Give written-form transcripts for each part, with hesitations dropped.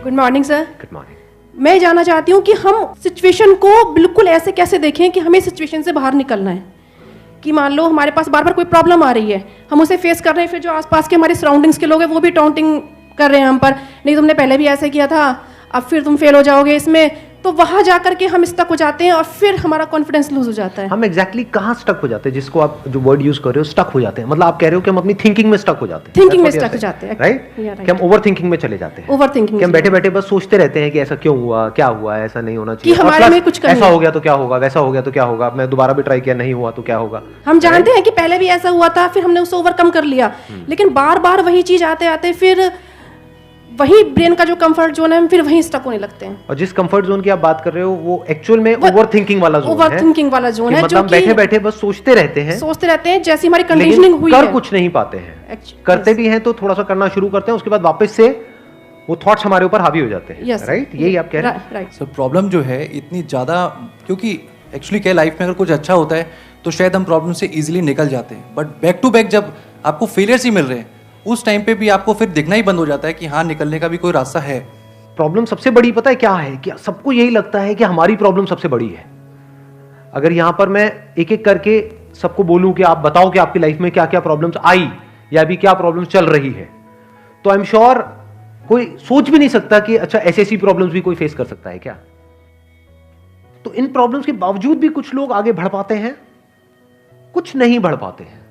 Good morning sir. Good morning. मैं जानना चाहती हूँ कि हम सिचुएशन को बिल्कुल ऐसे कैसे देखें कि हमें सिचुएशन से बाहर निकलना है। कि मान लो हमारे पास बार बार कोई प्रॉब्लम आ रही है, हम उसे फेस कर रहे हैं, फिर जो आसपास के हमारे सराउंडिंग्स के लोग हैं वो भी टाउंटिंग कर रहे हैं हम पर, नहीं तुमने पहले भी ऐसे किया था, अब फिर तुम फेल हो जाओगे इसमें, तो वहां जाकर के हम स्टक हो जाते हैं और फिर हमारा कॉन्फिडेंस लूज हो जाता है। हम एग्जैक्टली कहाँ स्टक हो जाते हैं, जिसको आप जो वर्ड यूज कर रहे हो स्टक हो जाते हैं, मतलब आप कह रहे हो कि हम अपनी थिंकिंग में स्टक हो जाते हैं। थिंकिंग में स्टक हो जाते हैं, राइट? कि हम ओवर थिंकिंग में चले जाते हैं। ओवर थिंकिंग कि हम बैठे बैठे बस सोचते रहते हैं कि ऐसा क्यों हुआ, क्या हुआ, ऐसा नहीं होना चाहिए, कि हमारे में कुछ ऐसा हो गया तो क्या होगा, वैसा हो गया तो क्या होगा, मैं दोबारा भी ट्राई किया नहीं हुआ तो क्या होगा। हम जानते हैं कि पहले भी ऐसा हुआ था, फिर हमने उसे ओवरकम कर लिया, लेकिन बार बार वही चीज आते आते फिर वही ब्रेन का जो कंफर्ट जोन है हम फिर वहीं स्टक होने लगते हैं। और जिस कंफर्ट जोन की आप बात कर रहे हो वो एक्चुअल में ओवर थिंकिंग वाला जोन है। ओवर थिंकिंग वाला जोन है, मतलब बैठे बैठे बस सोचते रहते हैं जैसी हमारी कंडीशनिंग हुई है, कर कुछ नहीं पाते हैं। करते भी हैं तो थोड़ा सा करना शुरू करते हैं, उसके बाद वापस से वो थॉट्स हमारे ऊपर हावी हो जाते हैं। राइट? यही आप कह रहे हैं। राइट। सर प्रॉब्लम जो है इतनी ज़्यादा, क्योंकि एक्चुअली क्या लाइफ में अगर कुछ अच्छा होता है तो शायद हम प्रॉब्लम से इजीली निकल जाते हैं, बट बैक टू बैक जब आपको फेलियर्स ही मिल रहे हैं उस टाइम पे भी आपको फिर दिखना ही बंद हो जाता है कि हाँ निकलने का भी कोई रास्ता है। प्रॉब्लम सबसे बड़ी पता है क्या है, कि सबको यही लगता है कि हमारी प्रॉब्लम सबसे बड़ी है। अगर यहां पर मैं एक एक करके सबको बोलूं कि आप बताओ कि आपकी लाइफ में क्या क्या प्रॉब्लम्स आई या अभी क्या प्रॉब्लम्स चल रही है, तो आई एम श्योर कोई सोच भी नहीं सकता कि अच्छा ऐसी प्रॉब्लम्स भी कोई फेस कर सकता है क्या। तो इन प्रॉब्लम्स के बावजूद भी कुछ लोग आगे बढ़ पाते हैं, कुछ नहीं बढ़ पाते हैं।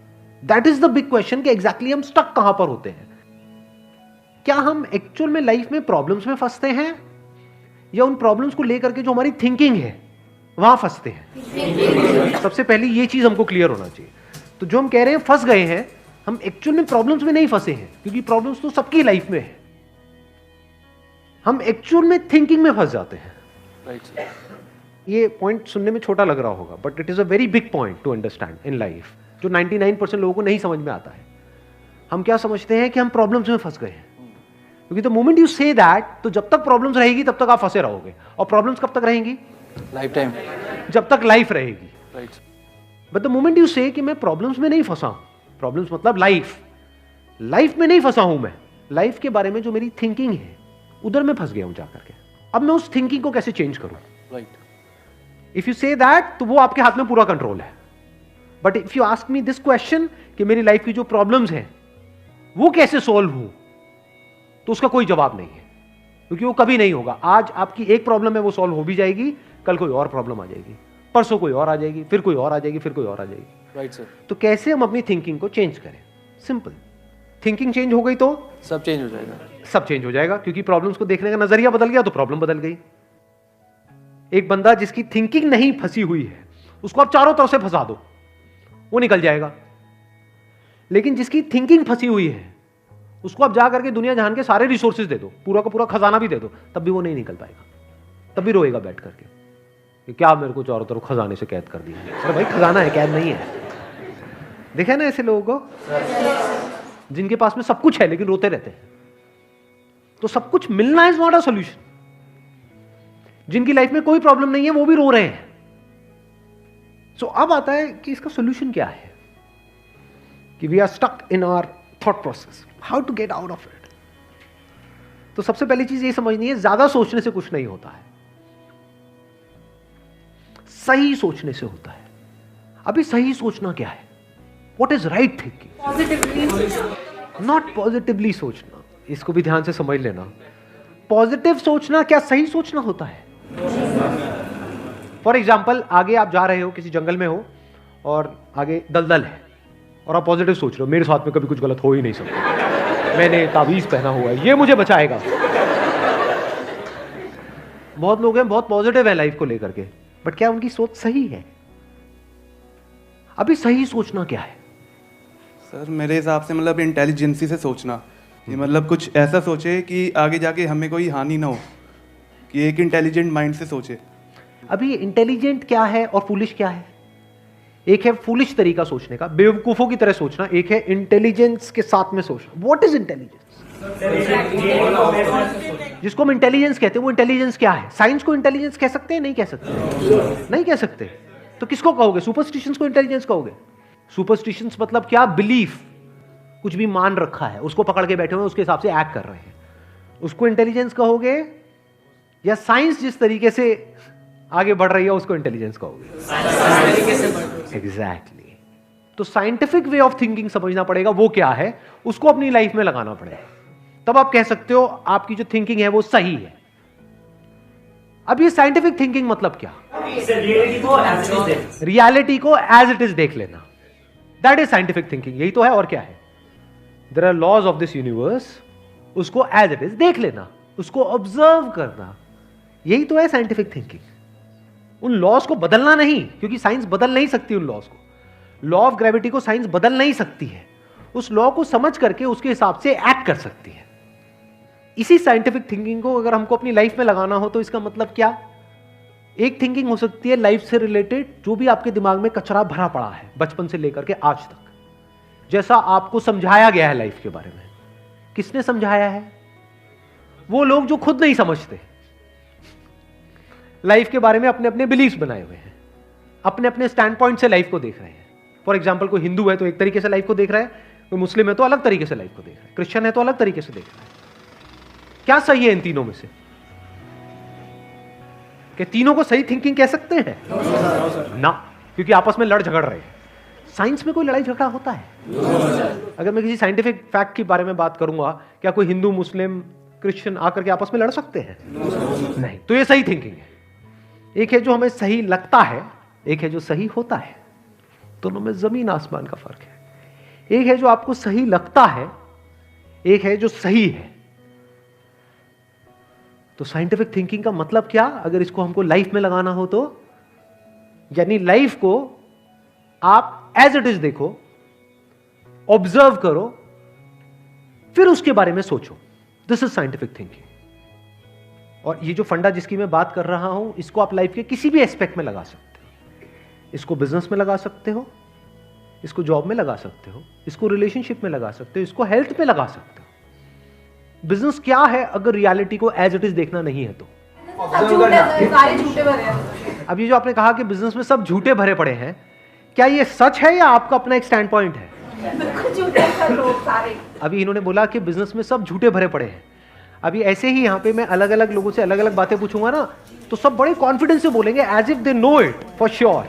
That is the big question कि एग्जैक्टली हम स्टक कहां पर होते हैं। क्या हम एक्चुअल में लाइफ में प्रॉब्लम्स में फंसते हैं या उन प्रॉब्लम्स को लेकर के जो हमारी थिंकिंग है वहां फंसते हैं? सबसे पहले ये चीज हमको क्लियर होना चाहिए। तो जो हम कह रहे हैं फंस गए हैं, हम एक्चुअल में प्रॉब्लम्स में नहीं फंसे हैं, क्योंकि प्रॉब्लम्स तो सबकी लाइफ में है। हम एक्चुअल में थिंकिंग में फंस जाते हैं। राइट। ये पॉइंट सुनने में छोटा लग रहा होगा, but it is a very big point two understand in life, जो 99% लोगों को नहीं समझ में आता है। हम क्या समझते हैं कि हम प्रॉब्लम्स में फंस गए हैं, क्योंकि the moment you say that, तो जब तक प्रॉब्लम्स रहेगी तब तक आप फंसे रहोगे। और प्रॉब्लम्स कब तक रहेंगी? लाइफ टाइम, जब तक लाइफ रहेगी। Right. But the moment you से कि मैं प्रॉब्लम्स में नहीं फंसा, प्रॉब्लम्स मतलब लाइफ में नहीं फंसा हूं मैं, लाइफ के बारे में जो मेरी थिंकिंग है उधर मैं फंस गया हूं जाकर के, अब मैं उस थिंकिंग को कैसे चेंज करूं? Right. If you say that, तो वो आपके हाथ में पूरा कंट्रोल है। But if you ask me this question कि मेरी लाइफ की जो प्रॉब्लम्स हैं वो कैसे सॉल्व हो, तो उसका कोई जवाब नहीं है, क्योंकि वो कभी नहीं होगा। आज आपकी एक प्रॉब्लम है, वो सॉल्व हो भी जाएगी, कल कोई और प्रॉब्लम आ जाएगी, परसों कोई और आ जाएगी, फिर कोई और आ जाएगी, फिर कोई और आ जाएगी। Right sir. तो कैसे हम अपनी थिंकिंग को चेंज करें? सिंपल, थिंकिंग चेंज हो गई तो सब चेंज हो जाएगा। सब चेंज हो जाएगा, क्योंकि प्रॉब्लम्स को देखने का नजरिया बदल गया तो प्रॉब्लम बदल गई। एक बंदा जिसकी थिंकिंग नहीं फंसी हुई है, उसको आप चारों तरफ से फंसा दो, वो निकल जाएगा। लेकिन जिसकी थिंकिंग फंसी हुई है, उसको आप जा करके दुनिया जहान के सारे रिसोर्सेज दे दो, पूरा का पूरा खजाना भी दे दो, तब भी वो नहीं निकल पाएगा, तब भी रोएगा बैठ करके कि क्या मेरे को चारों तरफ खजाने से कैद कर दिया। अरे भाई खजाना है, कैद नहीं है। देखा ना ऐसे लोगों को जिनके पास में सब कुछ है लेकिन रोते रहते हैं। तो सब कुछ मिलना इज नॉट अ सॉल्यूशन। जिनकी लाइफ में कोई प्रॉब्लम नहीं है वो भी रो रहे हैं। सो अब आता है कि इसका सॉल्यूशन क्या है, कि we are stuck in our thought process, how to get out of it. तो सबसे पहली चीज ये समझनी है, ज्यादा सोचने से कुछ नहीं होता है, सही सोचने से होता है। अभी सही सोचना क्या है? What is right thinking, not positively सोचना। इसको भी ध्यान से समझ लेना। पॉजिटिव सोचना क्या सही सोचना होता है? फॉर एग्जाम्पल, आगे आप जा रहे हो, किसी जंगल में हो और आगे दलदल है, और आप पॉजिटिव सोच रहे हो, मेरे साथ में कभी कुछ गलत हो ही नहीं सकता, मैंने ताबीज पहना हुआ है, ये मुझे बचाएगा। बहुत लोग हैं बहुत पॉजिटिव है लाइफ को लेकर के, बट क्या उनकी सोच सही है? अभी सही सोचना क्या है? सर मेरे हिसाब से मतलब इंटेलिजेंसी से सोचना, कि मतलब कुछ ऐसा सोचे कि आगे जाके हमें कोई हानि ना हो, कि एक इंटेलिजेंट माइंड से सोचे। अभी इंटेलिजेंट क्या है और फूलिश क्या है? एक है फूलिश तरीका सोचने का, बेवकूफों की तरह सोचना, एक है इंटेलिजेंस के साथ में सोचना। What is intelligence? जिसको हम इंटेलिजेंस कहते हैं, वो इंटेलिजेंस क्या है? साइंस को इंटेलिजेंस कह सकते हैं? नहीं कह सकते। नहीं कह सकते। तो किसको कहोगे? सुपरस्टिशंस को इंटेलिजेंस कहोगे? सुपरस्टिशंस मतलब क्या? बिलीफ, कुछ भी मान रखा है, उसको पकड़ के बैठे हुए हैं, उसके हिसाब से एक्ट कर रहे हैं। उसको इंटेलिजेंस कहोगे या साइंस जिस तरीके से आगे बढ़ रही है उसको इंटेलिजेंस कहोगे? एग्जैक्टली। तो साइंटिफिक वे ऑफ थिंकिंग समझना पड़ेगा, वो क्या है, उसको अपनी लाइफ में लगाना पड़ेगा, तब आप कह सकते हो आपकी जो थिंकिंग है वो सही है। अब ये साइंटिफिक थिंकिंग मतलब क्या? रियलिटी को एज इट इज देख लेना, दैट इज साइंटिफिक थिंकिंग। यही तो है, और क्या है? There are laws of this universe, उसको एज इट इज देख लेना, उसको ऑब्जर्व करना, यही तो है साइंटिफिक थिंकिंग। उन लॉज को बदलना नहीं, क्योंकि साइंस बदल नहीं सकती उन लॉज को। लॉ ऑफ ग्रेविटी को साइंस बदल नहीं सकती है, उस लॉ को समझ करके उसके हिसाब से एक्ट कर सकती है। इसी साइंटिफिक थिंकिंग को अगर हमको अपनी लाइफ में लगाना हो तो इसका मतलब क्या? एक थिंकिंग हो सकती है लाइफ से रिलेटेड, जो भी आपके दिमाग में कचरा भरा पड़ा है बचपन से लेकर के आज तक, जैसा आपको समझाया गया है लाइफ के बारे में। किसने समझाया है? वो लोग जो खुद नहीं समझते, लाइफ के बारे में अपने अपने बिलीफ्स बनाए हुए हैं, अपने अपने स्टैंड पॉइंट से लाइफ को देख रहे हैं। फॉर एग्जाम्पल, कोई हिंदू है तो एक तरीके से लाइफ को देख रहा है, कोई मुस्लिम है तो अलग तरीके से लाइफ को देख रहा है, क्रिश्चियन है तो अलग तरीके से देख रहा है। क्या सही है इन तीनों में से? कि तीनों को सही थिंकिंग कह सकते हैं? ना, क्योंकि आपस में लड़ झगड़ रहे हैं। साइंस में कोई लड़ाई झगड़ा होता है? अगर मैं किसी साइंटिफिक फैक्ट के बारे में बात करूंगा, क्या कोई हिंदू, मुस्लिम, क्रिश्चियन आकर के आपस में लड़ सकते हैं? नहीं। तो ये सही थिंकिंग है। एक है जो हमें सही लगता है, एक है जो सही होता है। दोनों में जमीन आसमान का फर्क है। एक है जो आपको सही लगता है, एक है जो सही है। तो साइंटिफिक थिंकिंग का मतलब क्या, अगर इसको हमको लाइफ में लगाना हो तो, यानी लाइफ को आप एज इट इज देखो, ऑब्जर्व करो, फिर उसके बारे में सोचो। This is scientific thinking. और ये जो फंडा जिसकी मैं बात कर रहा हूं, इसको आप लाइफ के किसी भी एस्पेक्ट में लगा सकते हो। इसको बिजनेस में लगा सकते हो, इसको जॉब में लगा सकते हो, इसको रिलेशनशिप में लगा सकते हो, इसको हेल्थ में लगा सकते हो। बिजनेस क्या है अगर रियलिटी को एज इट इज देखना नहीं है तो? सारे झूठे भरे हैं। अब ये जो आपने कहा कि बिजनेस में सब झूठे भरे पड़े हैं, क्या ये सच है या आपका अपना एक स्टैंड पॉइंट है? अभी इन्होंने बोला कि बिजनेस में सब झूठे भरे पड़े हैं। अभी ऐसे ही यहाँ पे मैं अलग अलग लोगों से अलग अलग बातें पूछूंगा ना, तो सब बड़े कॉन्फिडेंस से बोलेंगे, as if they know it for sure.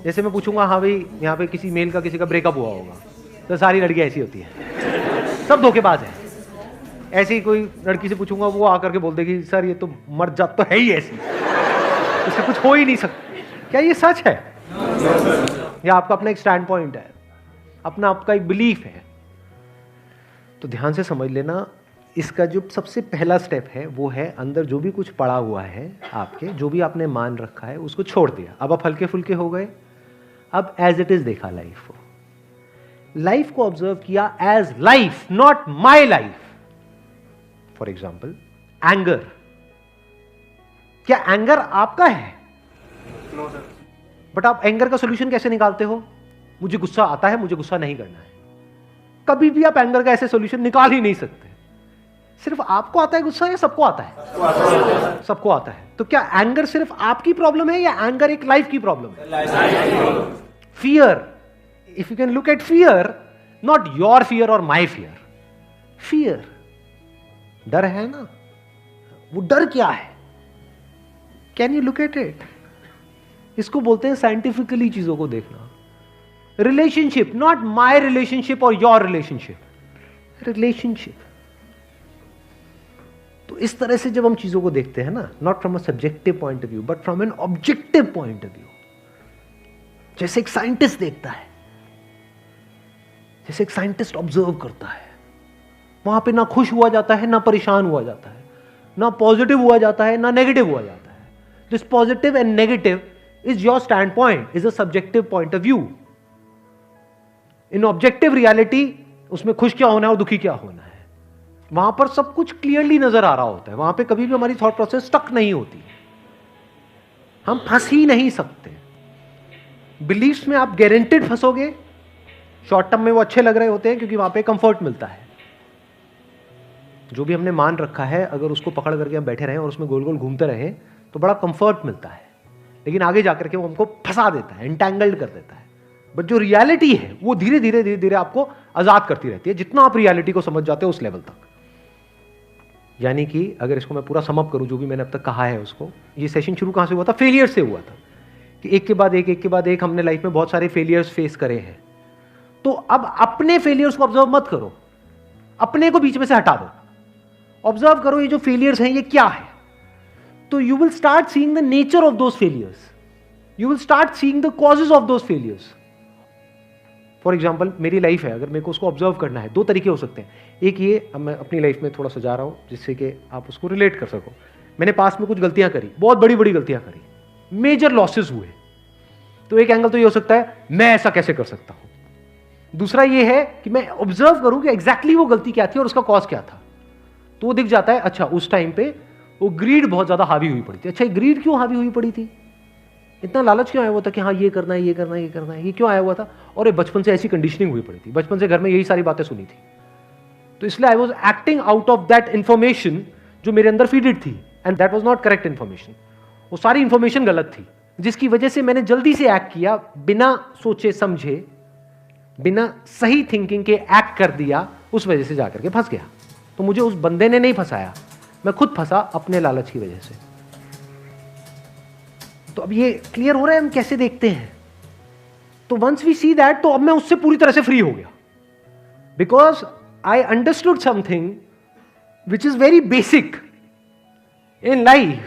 जैसे मैं पूछूंगा, हाँ भाई यहाँ पे किसी मेल का किसी का ब्रेकअप हुआ होगा, तो सारी लड़कियां ऐसी होती हैं, सब धोखेबाज है। ऐसे ही कोई लड़की से पूछूंगा, वो आकर के बोल देगी, सर ये तो मर जात तो है ही ऐसी, इससे कुछ हो ही नहीं सकता। क्या ये सच है? या आपका अपना एक स्टैंड पॉइंट है, अपना आपका एक बिलीफ है? तो ध्यान से समझ लेना, इसका जो सबसे पहला स्टेप है वो है अंदर जो भी कुछ पड़ा हुआ है आपके, जो भी आपने मान रखा है उसको छोड़ दिया। अब आप हल्के फुल्के हो गए, अब एज इट इज देखा लाइफ को, लाइफ को ऑब्जर्व किया as life, not my life. For example, anger, क्या एंगर आपका है? बट आप एंगर का सोल्यूशन कैसे निकालते हो? मुझे गुस्सा आता है, मुझे गुस्सा नहीं करना है। कभी भी आप एंगर का ऐसे सोल्यूशन निकाल ही नहीं सकते। सिर्फ आपको आता है गुस्सा या सबको आता है? सबको आता है। तो क्या एंगर सिर्फ आपकी प्रॉब्लम है या एंगर एक लाइफ की प्रॉब्लम है? Fear, if you can look at fear, not your fear और माई फियर, फियर, डर है ना, वो डर क्या है? Can you look at it? इसको बोलते हैं साइंटिफिकली चीजों को देखना। रिलेशनशिप, नॉट माई रिलेशनशिप और योर रिलेशनशिप, रिलेशनशिप। तो इस तरह से जब हम चीजों को देखते हैं ना, not from a subjective point of view but from an objective point of view, जैसे एक साइंटिस्ट देखता है, जैसे एक साइंटिस्ट ऑब्जर्व करता है, वहां पे ना खुश हुआ जाता है, ना परेशान हुआ जाता है, ना पॉजिटिव हुआ जाता है, ना नेगेटिव हुआ जाता है। This positive and negative is your stand point, is a subjective point of view. In objective reality, उसमें खुश क्या होना है और दुखी क्या होना है, वहां पर सब कुछ क्लियरली नजर आ रहा होता है। वहां पे कभी भी हमारी थॉट प्रोसेस स्टक नहीं होती, हम फंस ही नहीं सकते। बिलीफ्स में आप गारंटेड फंसोगे। शॉर्ट टर्म में वो अच्छे लग रहे होते हैं क्योंकि वहां पे कंफर्ट मिलता है। जो भी हमने मान रखा है, अगर उसको पकड़ करके हम बैठे रहें और उसमें गोल गोल घूमते रहें तो बड़ा कंफर्ट मिलता है, लेकिन आगे जाकर के वो हमको फंसा देता है, एंटैंगल्ड कर देता है। बट जो रियलिटी है वो धीरे धीरे आपको आजाद करती रहती है, जितना आप रियलिटी को समझ जाते हो उस लेवल तक। यानी कि अगर इसको मैं पूरा समअप करूं जो भी मैंने अब तक कहा है उसको, ये सेशन शुरू कहाँ से हुआ था? फेलियर से हुआ था कि एक के बाद एक हमने लाइफ में बहुत सारे फेलियर्स फेस करे हैं। तो अब अपने फेलियर्स को ऑब्जर्व मत करो, अपने को बीच में से हटा दो, ऑब्जर्व करो ये जो फेलियर्स हैं ये क्या है। तो you will start seeing the nature of those failures, you will start seeing the causes of those failures. For example मेरी लाइफ है, अगर मेरे को उसको ऑब्जर्व करना है, दो तरीके हो सकते हैं। एक ये, अब मैं अपनी लाइफ में थोड़ा सजा रहा हूं जिससे कि आप उसको रिलेट कर सको। मैंने पास में कुछ गलतियां करी, बहुत बड़ी बड़ी गलतियां करी, मेजर लॉसेस हुए। तो एक एंगल तो ये हो सकता है मैं ऐसा कैसे कर सकता हूं। दूसरा ये है कि मैं ऑब्जर्व करूं कि एग्जैक्टली वो गलती क्या थी और उसका कॉज क्या था। तो वो दिख जाता है, अच्छा उस टाइम पे वो ग्रीड बहुत ज्यादा हावी हुई पड़ी थी। अच्छा ये ग्रीड क्यों हावी हुई पड़ी थी, इतना लालच क्यों आया हुआ था कि हाँ ये करना है, ये करना है, ये करना है, ये क्यों आया हुआ था? और ये बचपन से ऐसी कंडीशनिंग हुई पड़ी थी, बचपन से घर में यही सारी बातें सुनी थी। तो इसलिए I was acting out of that information जो मेरे अंदर फीडेड थी, and that was not correct information. वो सारी इंफॉर्मेशन गलत थी, जिसकी वजह से मैंने जल्दी से एक्ट किया, बिना सोचे समझे, बिना सही थिंकिंग के एक्ट कर दिया, उस वजह से जाकर के फंस गया। तो मुझे उस बंदे ने नहीं फंसाया, मैं खुद फंसा अपने लालच की वजह से। तो अब ये क्लियर हो रहा है हम कैसे देखते हैं। तो वंस वी सी दैट, तो अब मैं उससे पूरी तरह से फ्री हो गया, because I understood something which is very basic in life,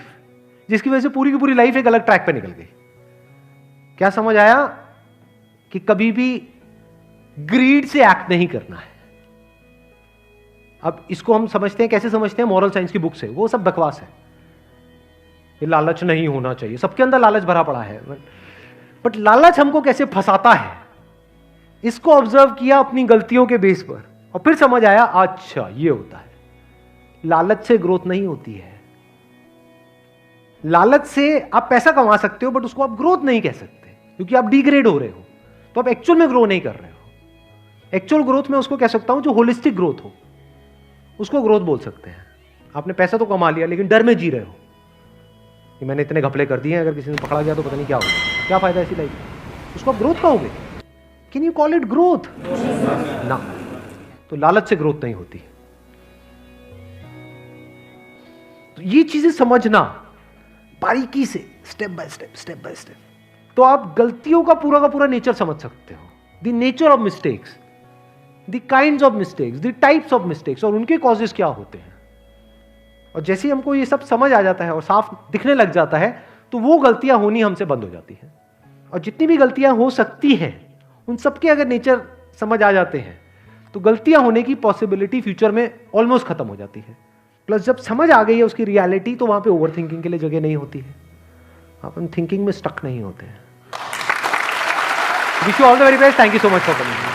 जिसकी वजह से पूरी की पूरी लाइफ एक अलग ट्रैक पे निकल गई। क्या समझ आया? कि कभी भी ग्रीड से एक्ट नहीं करना है। अब इसको हम समझते हैं, कैसे समझते हैं? मॉरल साइंस की बुक से। वो सब बकवास है, ये लालच नहीं होना चाहिए, सबके अंदर लालच भरा पड़ा है। बट लालच हमको कैसे फंसाता है, इसको ऑब्जर्व किया अपनी गलतियों के बेस पर, और फिर समझ आया अच्छा ये होता है। लालच से ग्रोथ नहीं होती है। लालच से आप पैसा कमा सकते हो, बट उसको आप ग्रोथ नहीं कह सकते, क्योंकि आप डिग्रेड हो रहे हो, तो आप एक्चुअल में ग्रो नहीं कर रहे हो। एक्चुअल ग्रोथ में उसको कह सकता हूं जो होलिस्टिक ग्रोथ हो, उसको ग्रोथ बोल सकते हैं। आपने पैसा तो कमा लिया, लेकिन डर में जी रहे हो कि मैंने इतने घपले कर दिए हैं, अगर किसी ने पकड़ा गया तो पता नहीं क्या होगा, क्या फायदा ऐसी लाइफ, उसको आप ग्रोथ कहोगे? Can you call it growth? ना। तो लालच से ग्रोथ नहीं होती। तो ये चीजें समझना बारीकी से, स्टेप बाय स्टेप, तो आप गलतियों का पूरा नेचर समझ सकते हो। The nature of mistakes, the kinds of mistakes, the types of mistakes, और उनके कॉजेस क्या होते हैं। और जैसे ही हमको ये सब समझ आ जाता है और साफ दिखने लग जाता है, तो वो गलतियां होनी हमसे बंद हो जाती हैं। और जितनी भी गलतियां हो सकती हैं, उन सबके अगर नेचर समझ आ जाते हैं, तो गलतियां होने की पॉसिबिलिटी फ्यूचर में ऑलमोस्ट खत्म हो जाती है। प्लस जब समझ आ गई है उसकी रियलिटी, तो वहां पे ओवर थिंकिंग के लिए जगह नहीं होती है, अपन थिंकिंग में स्टक नहीं होते हैं। Wish you all the very best, thank you so much for coming.